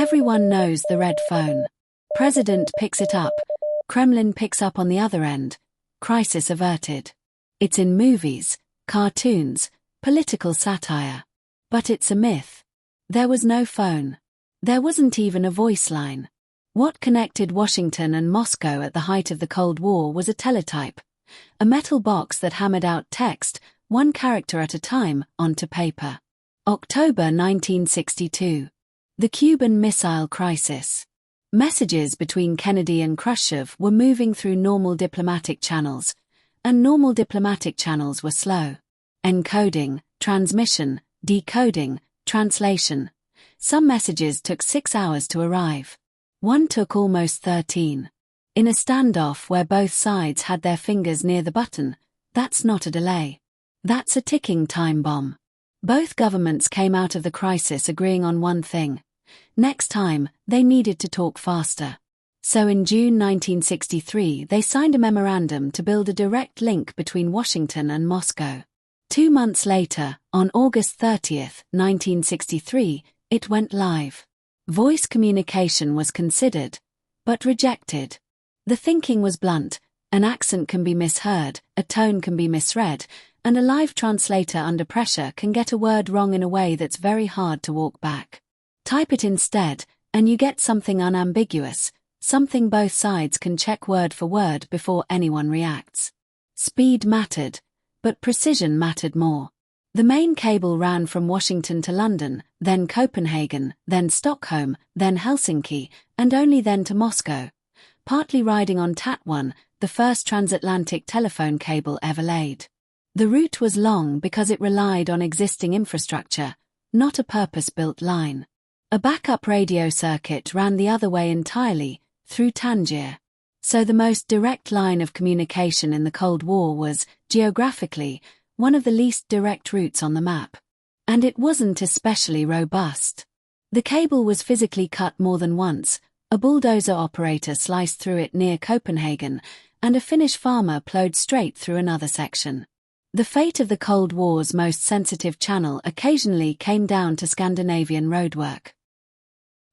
Everyone knows the red phone. President picks it up. Kremlin picks up on the other end. Crisis averted. It's in movies, cartoons, political satire. But it's a myth. There was no phone. There wasn't even a voice line. What connected Washington and Moscow at the height of the Cold War was a teletype, a metal box that hammered out text, one character at a time, onto paper. October 1962. The Cuban Missile Crisis. Messages between Kennedy and Khrushchev were moving through normal diplomatic channels, and normal diplomatic channels were slow. Encoding, transmission, decoding, translation. Some messages took 6 hours to arrive. One took almost 13. In a standoff where both sides had their fingers near the button, that's not a delay. That's a ticking time bomb. Both governments came out of the crisis agreeing on one thing. Next time, they needed to talk faster. So in June 1963 they signed a memorandum to build a direct link between Washington and Moscow. 2 months later, on August 30, 1963, it went live. Voice communication was considered, but rejected. The thinking was blunt, an accent can be misheard, a tone can be misread, and a live translator under pressure can get a word wrong in a way that's very hard to walk back. Type it instead, and you get something unambiguous, something both sides can check word for word before anyone reacts. Speed mattered, but precision mattered more. The main cable ran from Washington to London, then Copenhagen, then Stockholm, then Helsinki, and only then to Moscow, partly riding on TAT-1, the first transatlantic telephone cable ever laid. The route was long because it relied on existing infrastructure, not a purpose-built line. A backup radio circuit ran the other way entirely, through Tangier. So the most direct line of communication in the Cold War was, geographically, one of the least direct routes on the map. And it wasn't especially robust. The cable was physically cut more than once, a bulldozer operator sliced through it near Copenhagen, and a Finnish farmer plowed straight through another section. The fate of the Cold War's most sensitive channel occasionally came down to Scandinavian roadwork.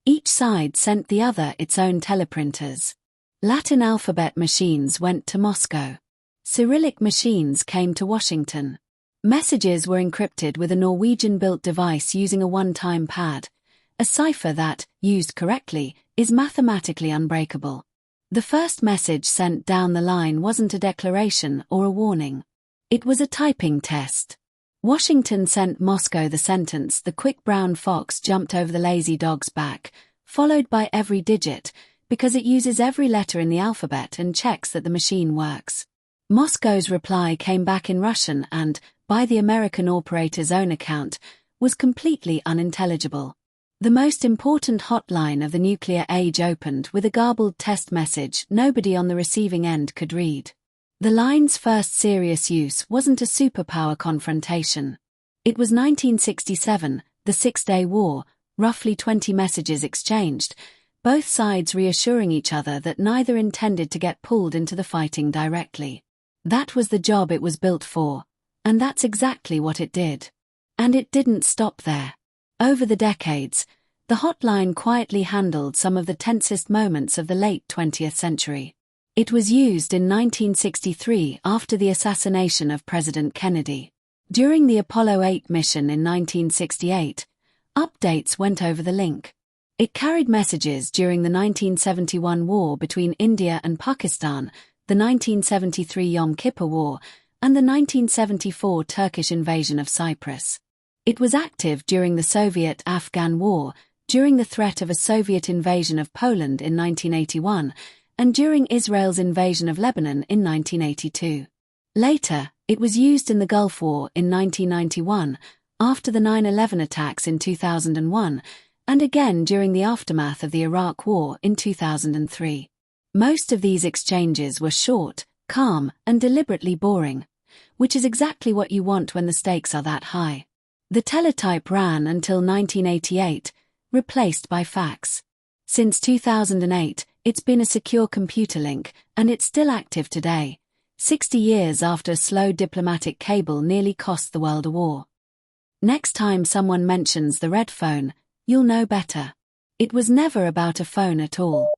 Each side sent the other its own teleprinters. Latin alphabet machines went to Moscow. Cyrillic machines came to Washington. Messages were encrypted with a Norwegian-built device using a one-time pad, a cipher that, used correctly, is mathematically unbreakable. The first message sent down the line wasn't a declaration or a warning. It was a typing test. Washington sent Moscow the sentence, "The quick brown fox jumped over the lazy dog's back," followed by every digit, because it uses every letter in the alphabet and checks that the machine works. Moscow's reply came back in Russian and, by the American operator's own account, was completely unintelligible. The most important hotline of the nuclear age opened with a garbled test message nobody on the receiving end could read. The line's first serious use wasn't a superpower confrontation. It was 1967, the Six-Day War, roughly 20 messages exchanged, both sides reassuring each other that neither intended to get pulled into the fighting directly. That was the job it was built for, and that's exactly what it did. And it didn't stop there. Over the decades, the hotline quietly handled some of the tensest moments of the late 20th century. It was used in 1963 after the assassination of President Kennedy. During the Apollo 8 mission in 1968, updates went over the link. It carried messages during the 1971 war between India and Pakistan, the 1973 Yom Kippur War, and the 1974 Turkish invasion of Cyprus. It was active during the Soviet-Afghan War, during the threat of a Soviet invasion of Poland in 1981, and during Israel's invasion of Lebanon in 1982. Later, it was used in the Gulf War in 1991, after the 9/11 attacks in 2001, and again during the aftermath of the Iraq War in 2003. Most of these exchanges were short, calm, and deliberately boring, which is exactly what you want when the stakes are that high. The teletype ran until 1988, replaced by fax. Since 2008, it's been a secure computer link, and it's still active today, 60 years after a slow diplomatic cable nearly cost the world a war. Next time someone mentions the red phone, you'll know better. It was never about a phone at all.